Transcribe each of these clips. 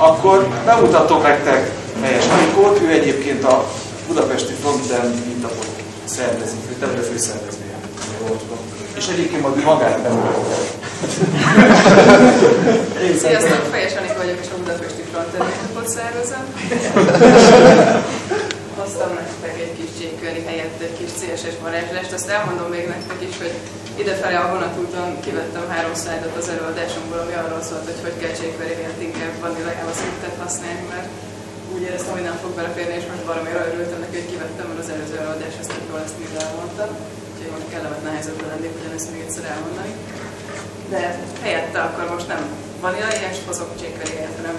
Akkor bemutatom nektek Fejes Anikót, ő egyébként a budapesti Frontend meetupot szervezi, ő terület főszervezője. És egyébként majd magát bemutatja. Sziasztok, Fejes Anikó vagyok, és a budapesti Frontend meetupot szervezem. Hoztam nektek egy kis jQuery helyett egy kis CSS varázslást, azt elmondom még nektek is, hogy idefele a vonatúton kivettem 3 szlájdot az előadásomból, ami arról szólt, hogy hogy kell jQuery helyett inkább vanilla JavaScript-et használni, mert úgy éreztem, hogy nem fog beleférni, és most valamire örültem neki, hogy kivettem, mert az előző előadás ezt jól ezt mind elmondtam. Úgyhogy most kellemetlen helyzetben lennék, ugyanezt még egyszer elmondani. De helyette akkor most nem vanilla JS-t hozok jQuery helyett, hanem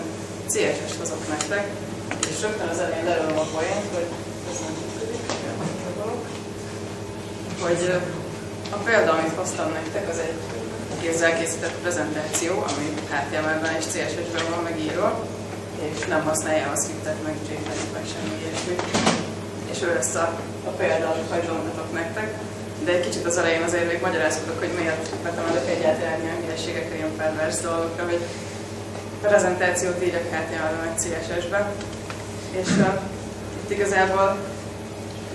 CSS-t hozok nektek. És rögtön az elején lerölöm a poént, hogy ez nem működik, hogy a példa, amit hoztam nektek, az egy kézzel készített prezentáció, ami HTML-ben és CSS-ben van megírva, és nem használ JavaScript-et, meg jQuery-t, meg semmi ilyesmi. És ő lesz a példa, amit majd bemutatok nektek. De egy kicsit az elején azért még magyarázkodok, hogy miért vettem előtt egyáltalán ilyen hülyeségekre, ilyen pervers dolgokra, hogy prezentációt írjak HTML-ben, meg CSS-ben. És itt igazából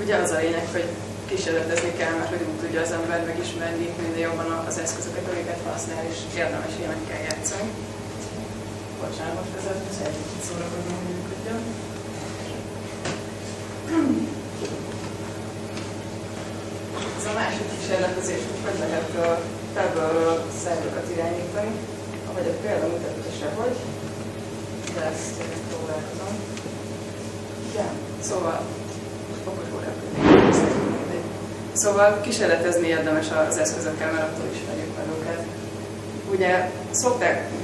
ugye az a lényeg, hogy kísérletezni kell, mert hogy úgy tudja az ember megismerni minden jobban az eszközöket, amiket használ, és érdemes ilyenekkel játszani. Bocsánat, most ez egy szórakozó, hogy működjön. Ez a másik kísérletezés, hogy lehet tab-balról szerveket irányítani, ahogy a példa mutatja sehogy, de ezt én próbálkozom. Igen, szóval kísérletezni érdemes az eszközökkel, mert attól ismerjük meg őket. Ugye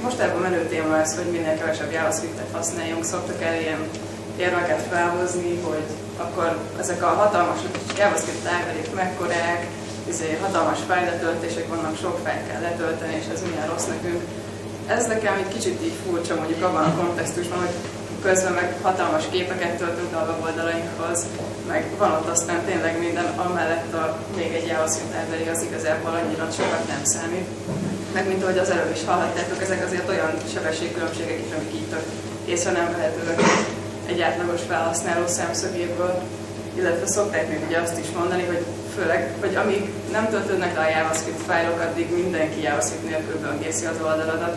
mostában menő téma ez, hogy minél kevesebb JavaScript-et használjunk, szoktak el ilyen érveket felhozni, hogy akkor ezek a hatalmas JavaScript library-k mekkorák, hatalmas fájletöltések vannak, sok fájlt kell letölteni, és ez milyen rossz nekünk. Ez nekem egy kicsit így furcsa, mondjuk abban a kontextusban, hogy közben meg hatalmas képeket töltünk a weboldalainkhoz, meg van ott aztán tényleg minden, amellett még egy JavaScript library az igazából annyira sokat nem számít. Meg mint ahogy az előbb is hallhattátok, ezek azért olyan sebességkülönbségek is, amik így tök észre nem vehetőek egy átlagos felhasználó szemszögéből. Illetve szokták még ugye azt is mondani, hogy főleg, hogy amíg nem töltődnek le a JavaScript fájlok, addig mindenki JavaScript nélkül böngészi az oldaladat.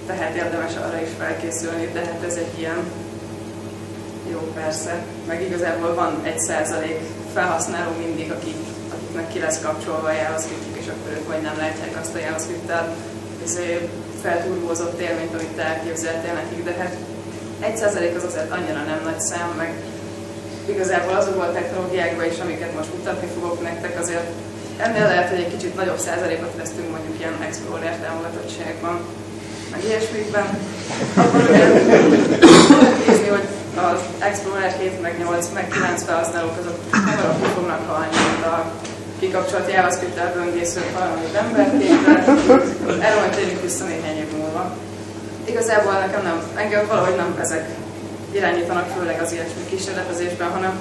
Tehát érdemes arra is felkészülni, de hát ez egy ilyen jó persze. Meg igazából van 1% felhasználó mindig, akiknek ki lesz kapcsolva a JavaScript, és akkor ők vagy nem látják azt a JavaScript-tel felturbózott élményt, amit te elképzeltél nekik, de hát 1% az azért annyira nem nagy szám, meg igazából azokból a technológiákban is, amiket most mutatni fogok nektek, azért ennél lehet, hogy egy kicsit nagyobb százalékot vesztünk mondjuk ilyen Explorer támogatottságban, meg ilyesmikben. Akkor ugye nézni, hogy az Explorer 7, meg 8, meg 9 felhasználók azok nem alapul fognak halni, mint a kikapcsolt JavaScript-tel böngészőt valamelyik emberképpen. Erről majd térjünk vissza néhány év múlva. Igazából engem valahogy nem ezek irányítanak, főleg az ilyesmi kísérletezésben, hanem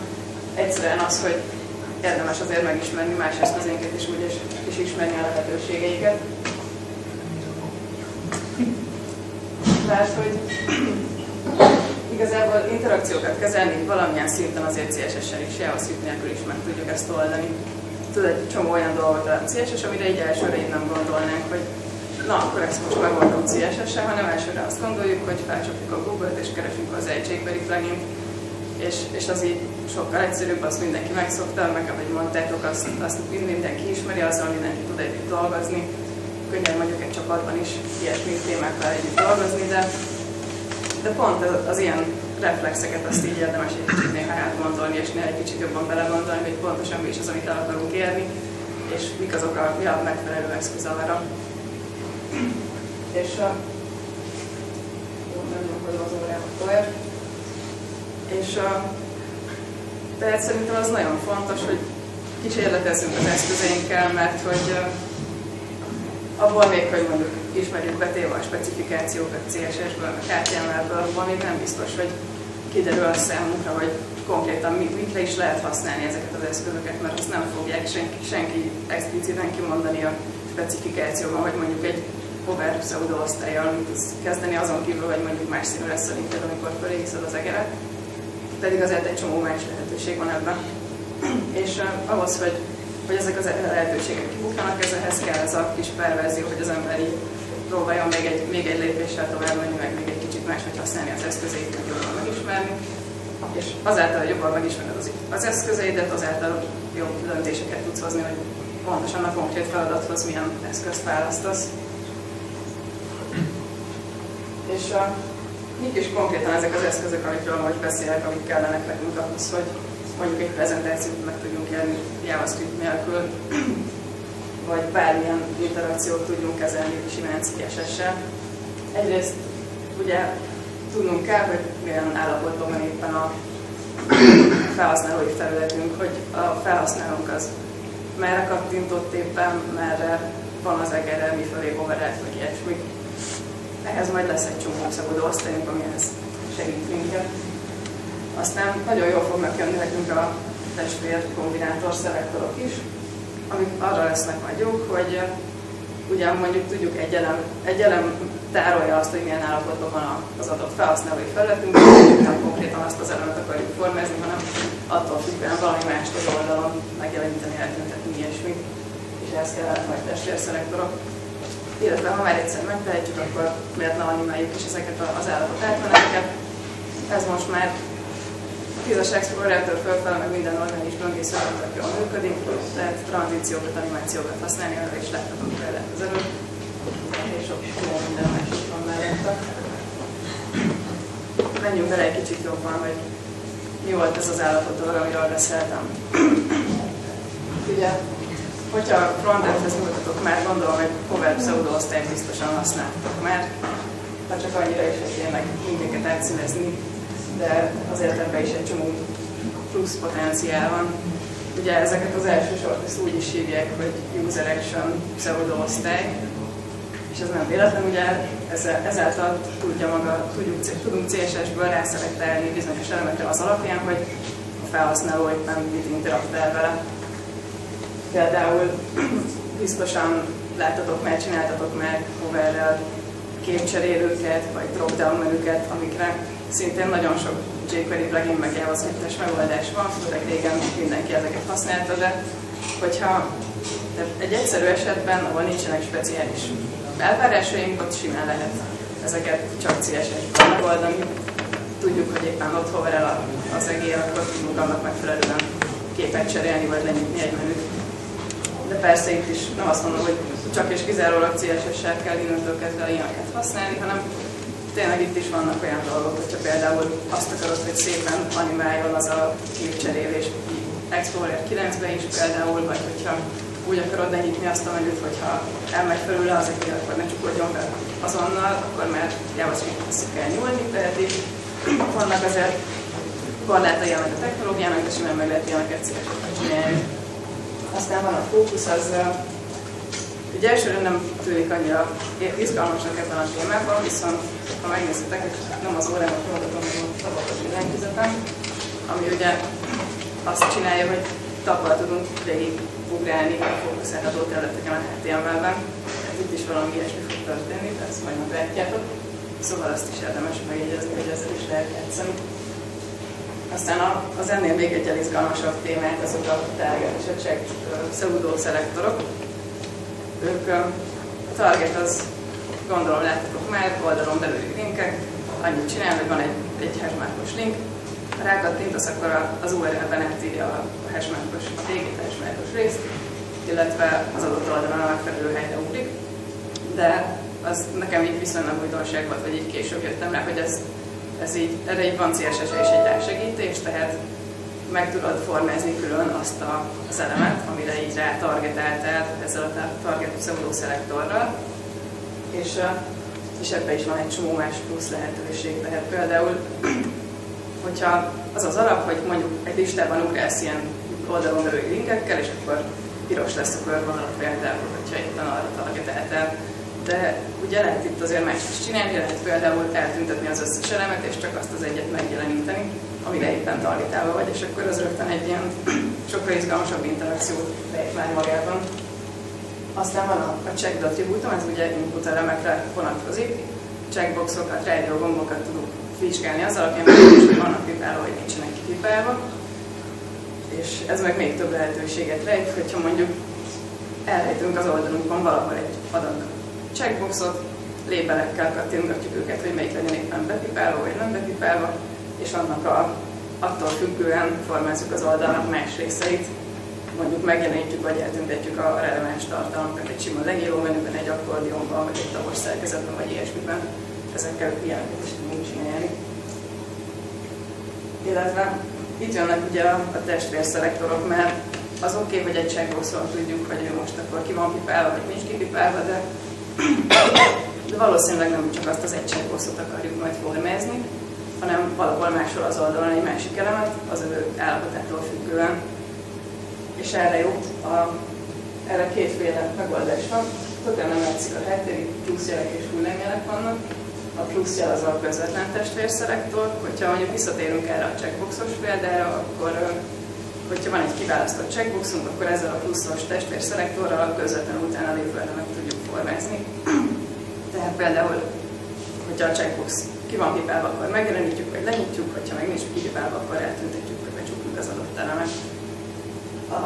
egyszerűen az, hogy érdemes azért megismerni más eszközénket is úgy, és ismerni a lehetőségeiket. Mert hogy igazából interakciókat kezelni valamilyen szinten azért CSS-sel is, JavaScript nélkül is meg tudjuk ezt oldani. Tud egy csomó olyan dolgot a CSS, amire így elsőre így nem gondolnánk, hogy na, akkor ezt most megoldom CSS-sel, hanem elsőre azt gondoljuk, hogy felcsapjuk a Google-t és keresünk hozzá egy jQuery plugin-t, és az így sokkal egyszerűbb, azt mindenki megszokta, meg ahogy mondtátok, azt mindenki ismeri, azzal mindenki tud együtt dolgozni. Könnyen mondjuk egy csapatban is ilyesmi témákkal együtt dolgozni, de pont az ilyen reflexeket azt így érdemes egy kicsit néha átgondolni, és néha egy kicsit jobban belegondolni, hogy pontosan mi is az, amit el akarunk érni, és mik azok a megfelelő eszköz arra. És nem nyomkodom az órámat tovább. És tehát szerintem az nagyon fontos, hogy kísérletezzünk az eszközeinkkel, mert hogy abból még, hogy mondjuk ismerjük betéve a specifikációkat CSS-ből, meg HTML-ből, abból még nem biztos, hogy kiderül a számunkra, hogy konkrétan mikre is lehet használni ezeket az eszközöket, mert azt nem fogják senki expliciten kimondani a specifikációban, hogy mondjuk egy hover pseudo osztállyal mit tudsz kezdeni, azon kívül, hogy mondjuk más színű lesz a linked, amikor fölégszed az egeret. Pedig azért egy csomó más lehetőség van ebben. És ahhoz, hogy ezek az lehetőségek kibukjanak, ehhez kell ez a kis perverzió, hogy az ember így próbáljon még egy lépéssel tovább menni, meg még egy kicsit máshogy használni az eszközeit, meg jobban megismerni. És azáltal, hogy jobban megismered az eszközeidet, azáltal jobb döntéseket tudsz hozni, hogy pontosan a konkrét feladathoz milyen eszközt választasz. És mik is konkrétan ezek az eszközök, amikről most beszélek, amik kellenek nekünk ahhoz, hogy mondjuk egy prezentációt meg tudjunk élni JavaScript nélkül, vagy bármilyen interakciót tudjunk kezelni simán CSS-sel. Egyrészt ugye tudnunk kell, hogy milyen állapotban van éppen a felhasználói felületünk, hogy a felhasználónk az merre kattintott éppen, merre van az egere, mifölé hoverelt, vagy ilyesmi. Ehhez majd lesz egy csomó pseudo osztályunk, amihez segít minket. Aztán nagyon jól fognak jönni nekünk a testvér kombinátor szelektorok is, amik arra lesznek majd jók, hogy ugye mondjuk tudjuk egy elem tárolja azt, hogy milyen állapotban van az adott felhasználói felületünk, nem konkrétan azt az elemet akarjuk formázni, hanem attól függően valami mást az oldalon megjeleníteni, eltüntetni, ilyesmit, és ehhez kell majd testvérszalektorok. Illetve ha már egyszer megtehetjük, akkor miért ne animáljuk is ezeket az állapot átmeneteket. Ez most már a 10-es Explorer-től fölfele, meg minden oldalon is böngészőben tök jól működik, tehát tranzíciókat, animációkat használni, arra is láttatok példát az előtt. És sok minden más is van mellette. Menjünk bele egy kicsit jobban, hogy mi volt ez az állapot dolog, amiről beszéltem. Ugye, hogyha a frontendhez nyújtatok már, gondolom, hogy hover pseudo osztályt biztosan használtatok már, ha csak annyira is, hogy tényleg linkeket átszínezni, de azért ebben is egy csomó plusz potenciál van. Ugye ezeket az első sort ezt úgy is hívják, hogy user action pseudo osztály, és ez nem véletlen, ugye ezáltal tudunk CSS-ből rászelektálni bizonyos elemekre az alapján, hogy a felhasználó éppen mit interaktál vele. Például biztosan csináltatok már hoverrel képcserélőket, vagy drop-down menüket, amikre szintén nagyon sok jQuery plugin meg JavaScript-es megoldás van, főleg régen mindenki ezeket használta, de hogyha egy egyszerű esetben, ahol nincsenek speciális elvárásaink, ott simán lehet ezeket csak CSS-ben megoldani. Tudjuk, hogy éppen ott hoverel az egér, akkor tudunk annak megfelelően képet cserélni, vagy lenyitni egy menüt. De persze itt is nem azt mondom, hogy csak és kizárólag CSS-sel kell innentől kezdve ilyeneket használni, hanem tényleg itt is vannak olyan dolgok, hogyha például azt akarod, hogy szépen animáljon az a képcserélés Explorer 9-ben is például, vagy hogyha úgy akarod lenyitni azt a menüt, hogyha elmegy felőle az egér, akkor ne csukodjon be azonnal, akkor már JavaScript-hez kell nyúlni, tehát itt vannak azért korlátai ennek a technológiának, de simán meg lehet ilyeneket CSS-ben csinálni. Aztán van a fókusz, az ugye elsőre nem tűnik annyira izgalmasnak ebben a témában, viszont ha megnézitek, nem az órámat mutatom, hanem a tab-bal billentyűzetem, ami ugye azt csinálja, hogy tab-bal tudunk végigugrálni a fókuszálható területeken a HTML-ben. Itt is valami ilyesmi fog történni, de ezt majd meglátjátok. Szóval azt is érdemes megjegyezni, hogy ezzel is lehet játszani. Aztán az ennél még egy izgalmasabb témát, azok a target és a check pseudo szelektorok. Ők a target az, gondolom láttatok már, oldalon belüli linkek, annyit csinál, hogy van egy hashmarkos link, ha rákattintasz, akkor az URL-ben átírja a végét hashmarkos részt, illetve az adott oldalon a megfelelő helyre ugrik. De az nekem így viszonylag újdonság volt, vagy így később jöttem rá, hogy erre így van CSS-e és egy rásegítés, tehát meg tudod formázni külön azt az elemet, amire így rátargetáltál ezzel a target pseudo szelektorral, és ebben is van egy csomó más plusz lehetőség. Tehát például, hogyha az az alap, hogy mondjuk egy listában ugrálsz ilyen oldalon belüli linkekkel, és akkor piros lesz a körvonalat például, hogyha éppen arra targetáltál. De ugye lehet itt azért más is csinálni, lehet például eltüntetni az összes elemet, és csak azt az egyet megjeleníteni, amire éppen targetálva vagy, és akkor az rögtön egy ilyen sokkal izgalmasabb interakciót lehet már magában. Aztán van a checked attribútum, ez ugye input elemekre vonatkozik. Checkboxokat, rádió gombokat tudunk vizsgálni az alapján, hogy vannak pipálva, vagy nincsenek kipipálva. És ez meg még több lehetőséget rejt, hogyha mondjuk elrejtünk az oldalunkon valahol egy adag checkboxot, lébelekkel kattingatjuk őket, hogy melyik legyen éppen bepipálva, vagy nem bepipálva, és annak attól függően formázzuk az oldalnak más részeit. Mondjuk megjelenítjük, vagy eltüntetjük a releváns tartalmakat egy sima leíró menüben, egy akkordionban, vagy egy tagos szerkezetben, vagy ilyesmiben. Ezekkel ilyeneket is tudunk csinálni. Illetve itt jönnek ugye a testvérszerektorok, mert az oké, hogy egy checkboxról tudjuk, hogy ő most akkor ki van pipálva, vagy nincs kipipálva, de valószínűleg nem csak azt az egy checkboxot akarjuk majd formázni, hanem valahol máshol az oldalon egy másik elemet, az ő állapotától függően. És erre jó, erre kétféle megoldás van. Tökön nem látszik a háttér, pluszjelek és hullámjelek vannak. A pluszjel az a közvetlen testvérszerektor. Hogyha mondjuk visszatérünk erre a checkboxos példára, akkor hogyha van egy kiválasztott checkboxunk, akkor ezzel a pluszos testvérszerektorral a közvetlen utána lévő elemet tudjuk formázni. Tehát például, hogyha a checkbox ki van pipálva, akkor megjelenítjük, vagy lenyitjuk, hogyha meg nincs kipipálva, akkor eltüntetjük, vagy becsukjuk az adott elemet.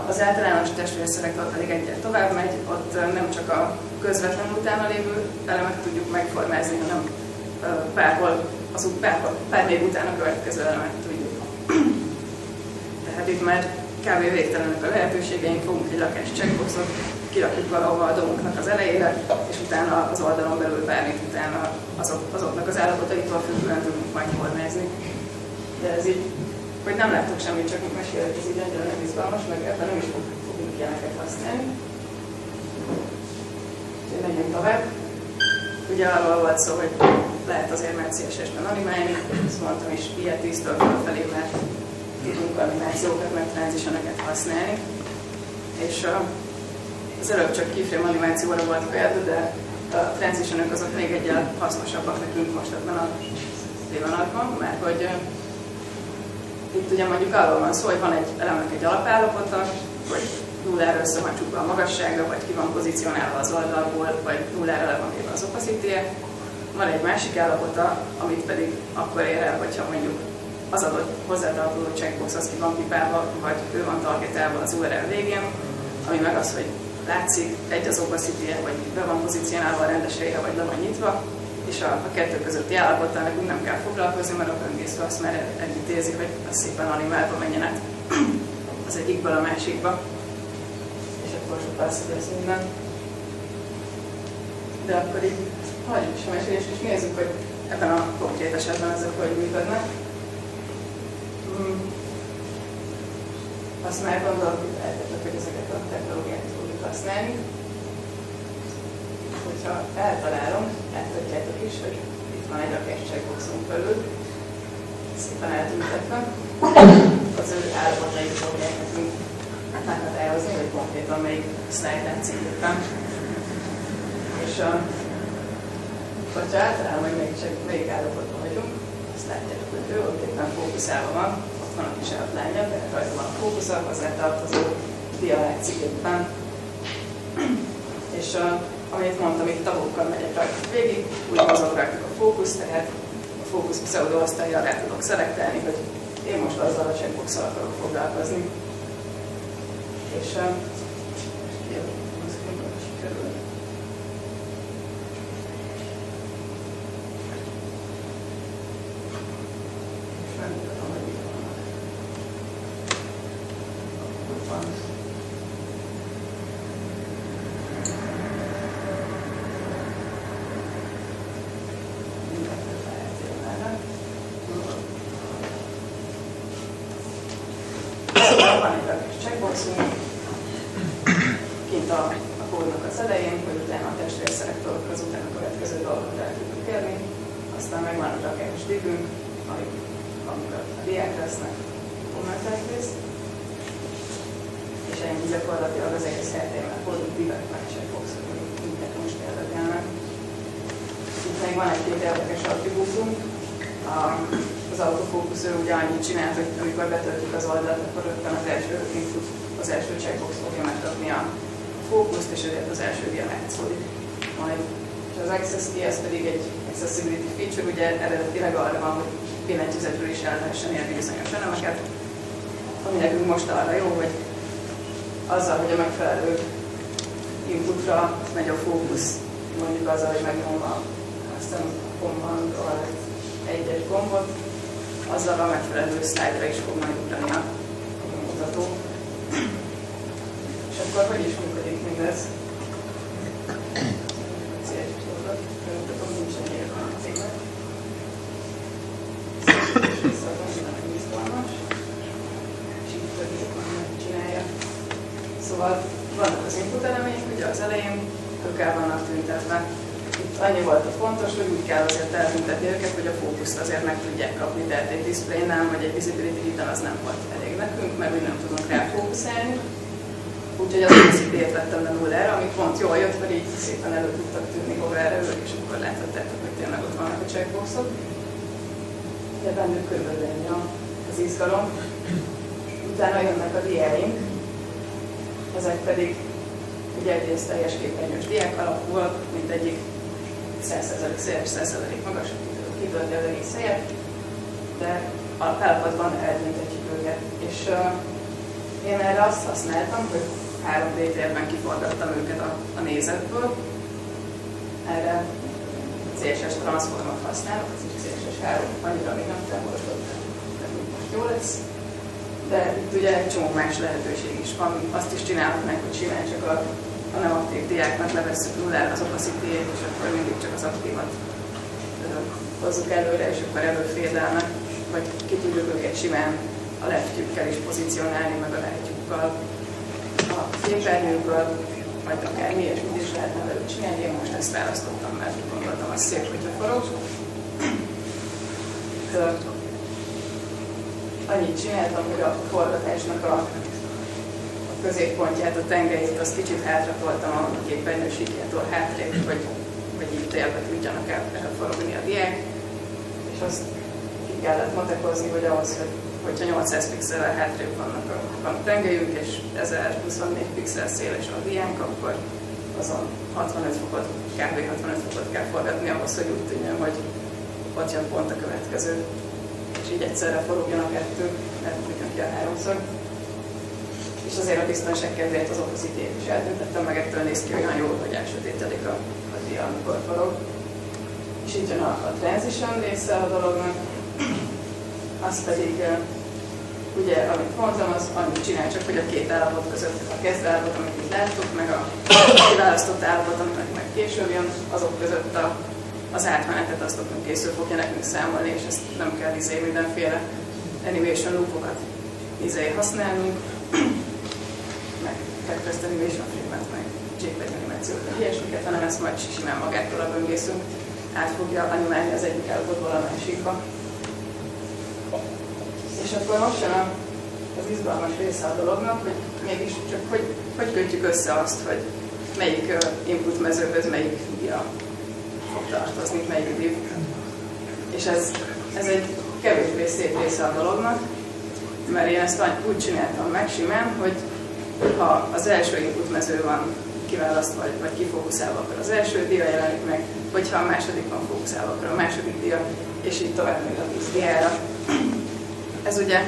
Az általános testvérszerektor pedig egyel tovább megy, ott nem csak a közvetlen utána lévő elemet tudjuk megformázni, hanem pár még utána a következő elemet tudjuk. Tehát itt már kb. Végtelenek a lehetőségeink, fogunk egy lakás checkboxot, kirakjuk valahova a domunknak az elejére, és utána az oldalon belül bármit utána azoknak az állapotaitól függően tudunk majd formázni. De ez így, hogy nem láttuk semmit, csak itt mesélek, ez így annyira nem izgalmas, meg ebben nem is fogunk ilyeneket használni. Úgyhogy menjünk tovább. Ugye arról volt szó, hogy lehet azért már CSS-ben animálni, ezt mondtam is, ilyet 10-től felfelé, mert tudunk animációkat, meg transitioneket használni. És az előbb csak keyframe animációra volt példa, de a transitionok azok még egyel hasznosabbak nekünk most ebben a pillanatban, mert hogy itt ugye mondjuk arról van szó, hogy van egy elemnek egy alapállapota, hogy nullára össze van csukva a magassága, vagy ki van pozícionálva az oldalból, vagy nullára le van véve az opacity-je. Van egy másik állapota, amit pedig akkor ér el, hogyha mondjuk az adott hozzátartozó checkbox az ki van pipálva, vagy ő van targetálva az URL végén, ami meg az, hogy látszik, egy az opacity-je, vagy be van pozícionálva a rendes helyre, vagy le van nyitva, és a kettő közötti állapottal nekünk nem kell foglalkozni, mert a böngésző azt már együttézi, hogy az szépen animálva menjen át az egyikből a másikba. És akkor sokkal szép lesz minden. De akkor így hagyjuk is a mesélést, és nézzük, hogy ebben a konkrét esetben ezek hogy működnek. Azt már gondoltuk, hogy ezeket a technológiákat fogjuk használni. Hogyha eltalálom, láthatjátok is, hogy itt van egy rakás checkboxunk belül, szépen eltüntetve. Az ő állapotait fogják nekünk meghatározni, hogy konkrétan melyik slide látszik éppen. És hogyha eltalálom, hogy melyik állapotban vagyunk, azt látjátok, hogy ő ott éppen fókuszálva van, ott van a kis outline-ja, tehát rajta van a fókuszal, hozzá tartozó dia látszik éppen. És amit mondtam, itt tagokkal megyek rajta végig, úgy mozog rajtuk a fókusz, tehát a fókusz pseudo-osztállyal rá tudok szelektálni, hogy én most azzal a checkbox-szal akarok foglalkozni. És jó, most sikerül. És megmutatom, hogy itt vannak. Ott van. Van egy rakás checkboxunk, kint a kódnak az elején, hogy utána a testvérszerektorok az utána a következő dolgokat el tudjuk érni. Aztán megvan a rakás divünk, amikor a diák lesznek, kommenták rész. És ennyi gyakorlatilag az egész HTML kódunk divek meg checkboxok, amiket most érdekelnek. Itt még van egy-két érdekes attribútum. Az autofókusz ugye annyit csinál, hogy amikor betöltjük az oldalt, akkor rögtön az első checkbox fogja megkapni a fókuszt, és ezért az első dia látszódik majd. És az access key, ez pedig egy accessibility feature, ugye eredetileg arra van, hogy billentyűzetről is el lehessen érni bizonyos elemeket, ami nekünk most arra jó, hogy azzal, hogy a megfelelő inputra megy a fókusz, mondjuk azzal, hogy megnyomva aztán command alatt egy-egy gombot, azzal a megfelelő slide-ra is fog majd ugrani a mutató. És akkor hogy is működik mindez? Célcsókat, mutatom, nincsen írva a címe. Nagyon izgalmas. És így többé megcsinálja. Szóval vannak az input elemeink, ugye az elején, ők el vannak tüntetve. Itt annyi volt a fontos, hogy úgy kell azért eltüntetni őket, hogy a fókuszt azért meg tudják kapni, tehát egy display-nál vagy egy visibility grid-en az nem volt elég nekünk, mert úgy nem tudunk rá fókuszálni. Úgyhogy az opacity-t vettem le nullára, ami pont jól jött, mert így szépen elő tudtak tűnni hoverre ők, és akkor láthatjátok, hogy tényleg ott vannak a checkboxok. De bennük körülbelül ennyi az izgalom. Utána jönnek a diáink, ezek pedig ugye egyrészt teljes képernyős diák alapul, mint egyik 100% széles, 100% magas, kitölti az egész helyet, de állapotban eltüntetjük őket. És én erre azt használtam, hogy 3D térben kiforgattam őket a nézetből. Erre CSS transformot használok, ez is CSS 3, annyira még nem támogatott, de most jó lesz. De itt ugye egy csomó más lehetőség is van, azt is csinálhatnánk, hogy simán csak a nem aktív diáknak levesszük nullára az opacity-ét, és akkor mindig csak az aktívat hozzuk előre, és akkor előfédelnek, vagy ki tudjuk őket simán a leftjükkel is pozícionálni, meg a rightjukkal, a képernyőkből, vagy akármi, és mit is lehetne velük csinálni. Én most ezt választottam, mert gondoltam, az szép, hogyha forog. Annyit csináltam, hogy a forgatásnak a középpontját, a tengelyét, azt kicsit hátratoltam a képernyő síkjától hátrébb, hogy így térbe tudjanak elforogni a diák. És azt ki kellett matekozni, hogy ahhoz, hogyha 800 pixellel hátrébb vannak a tengelyünk, és 1024 pixel széles a diánk, akkor azon 65 fokot, kb. 65 fokot kell forgatni ahhoz, hogy úgy tűnjön, hogy ott jön pont a következő. És így egyszerre forogjon a kettő, mert tudjon ki a háromszor. És azért a biztonság kedvéért az opacity-t is eltüntettem, meg ettől néz ki olyan jól, hogy elsötétedik a dia, amikor forog. És így jön a transition része a dolognak. Az pedig, ugye, amit mondtam, az annyit csinál csak, hogy a két állapot között, a kezdő állapot, amit itt láttuk, meg a kiválasztott állapot, amit meg később jön, azok között az átmenetet azt ott készül fogja nekünk számolni, és ezt nem kell mindenféle animation loopokat használnunk, meg backtrace animation frame-et, meg JPEG animációt, meg ilyesmiket, hanem ezt majd simán magától a böngészünk át fogja animálni az egyik állapotból a másikba. És akkor most jön az izgalmas része a dolognak, hogy mégis csak hogy kötjük össze azt, hogy melyik input mezőhöz melyik dia fog tartozni, melyik div. És ez egy kevésbé szép része a dolognak, mert én ezt úgy csináltam meg simán, hogy ha az első input mező van kiválasztva vagy kifókuszálva, akkor az első dia jelenik meg, hogyha a második van fókuszálva, akkor a második dia, és így tovább még a 10 diára. Ez ugye,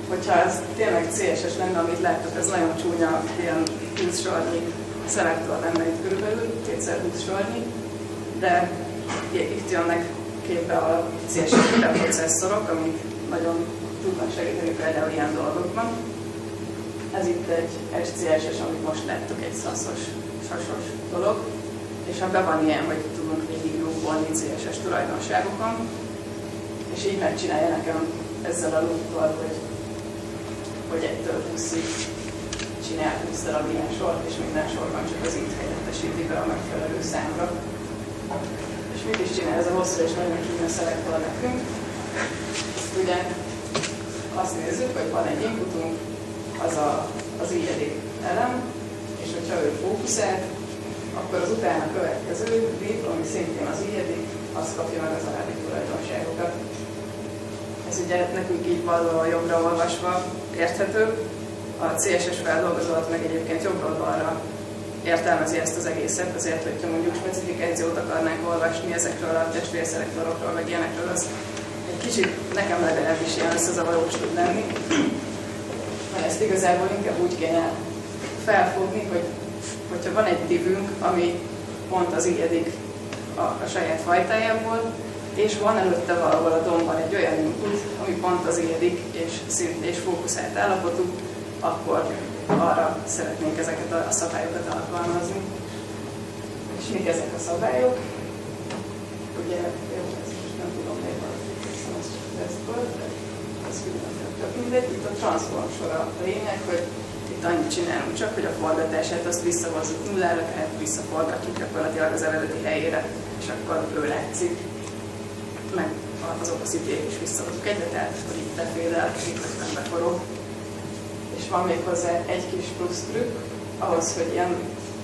hogyha ez tényleg CSS lenne, amit láttok, ez nagyon csúnya, ilyen 20 sornyi szelektor lenne itt körülbelül, 2x20 sornyi, de itt jönnek képbe a CSS processzorok, amik nagyon tudnak segíteni például ilyen dolgokban. Ez itt egy SCSS, amit most láttuk, egy sasos dolog, és abban van ilyen, hogy tudunk végig loopolni CSS tulajdonságokon, és így megcsinálja nekem ezzel a looppal, hogy 1-től 20-ig csinál 20 darab ilyen sort, és minden sorban csak az int helyettesíti be a megfelelő számra. És mit is csinál ez a hosszú és nagyon csúnya szelektor nekünk? Ezt ugye azt nézzük, hogy van egy inputunk, az ilyedik elem, és hogyha ő fókuszált, akkor az utána következő div, ami szintén az ilyedik, az kapja meg az alábbi tulajdonságokat. Ez ugye nekünk így balról jobbra olvasva érthető. A CSS feldolgozót meg egyébként jobbról balra értelmezi ezt az egészet, azért, hogyha mondjuk specifikációt akarnánk olvasni ezekről a testvérszerektorokról, vagy ilyenekről, az egy kicsit nekem legalábbis ilyen összezavarós tud lenni. Ezt igazából inkább úgy kéne felfogni, hogy hogyha van egy divünk, ami pont az ilyedik a saját fajtájából, és van előtte valahol a domban egy olyan input, ami pont az ilyedik és fókuszált állapotú, akkor arra szeretnénk ezeket a szabályokat alkalmazni. És mik ezek a szabályok? Ugye, jó, ezt most nem tudom még valaki, ezt volt, de ez különböző. Mindegy, itt a transform sor a lényeg, hogy itt annyit csinálunk csak, hogy a forgatását azt visszahozzuk nullára, tehát visszaforgatjuk gyakorlatilag az eredeti helyére, és akkor ő látszik. Meg az opacity-t is visszahozzuk egyre, tehát hogy itt befédel, miközben beforog. És van még hozzá egy kis plusz trükk, ahhoz, hogy ilyen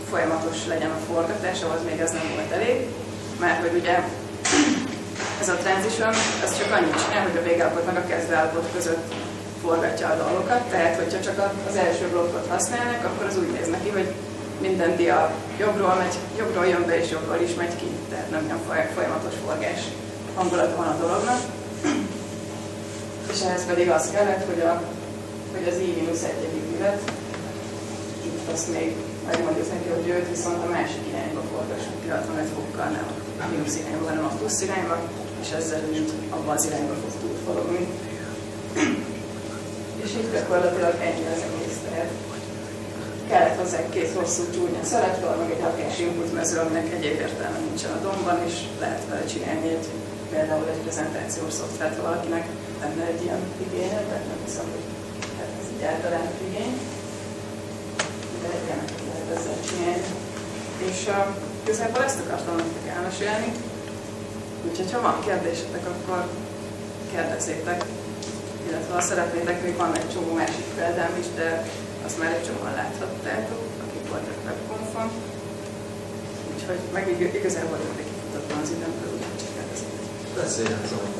folyamatos legyen a forgatás, ahhoz még ez nem volt elég, mert hogy ugye ez a transition, ez csak annyit csinál, hogy a végállapot meg a kezdőállapot között forgatja a dolgokat, tehát hogyha csak az első blokkot használnak, akkor az úgy néz neki, hogy minden dia jobbról jön be és jobbról is megy ki, tehát nem ilyen folyamatos forgás hangulata van a dolognak. És ehhez pedig az kellett, hogy az i-1 ügylet, itt azt még megmondjuk neki, hogy őt viszont a másik irányba forgassuk 65 fokkal, nem a mínusz irányba, hanem a plusz irányba, és ezzel úgy abban az irányba fog tud forogni. És itt gyakorlatilag ennyi az egész, tehát kellett hozzá két hosszú csúnya szelektor, meg egy hakás input mező, aminek egyéb értelme nincsen a domban, és lehet vele csinálni például egy prezentációs szoftvert, ha valakinek lenne egy ilyen igénye, de nem hiszem, hogy ez egy általános igény, de egy ilyenek lehet ezzel csinálni. És igazából ezt akartam nektek elmesélni, úgyhogy ha van kérdésetek, akkor kérdezzétek, illetve ha szeretnétek, még van egy csomó másik példám is, de azt már egy csomóan láthattátok, akik voltak webkonfon. Úgyhogy meg igazából jövő kifutatban az időmből, úgyhogy csak kérdezzétek. Beszéljen szóval.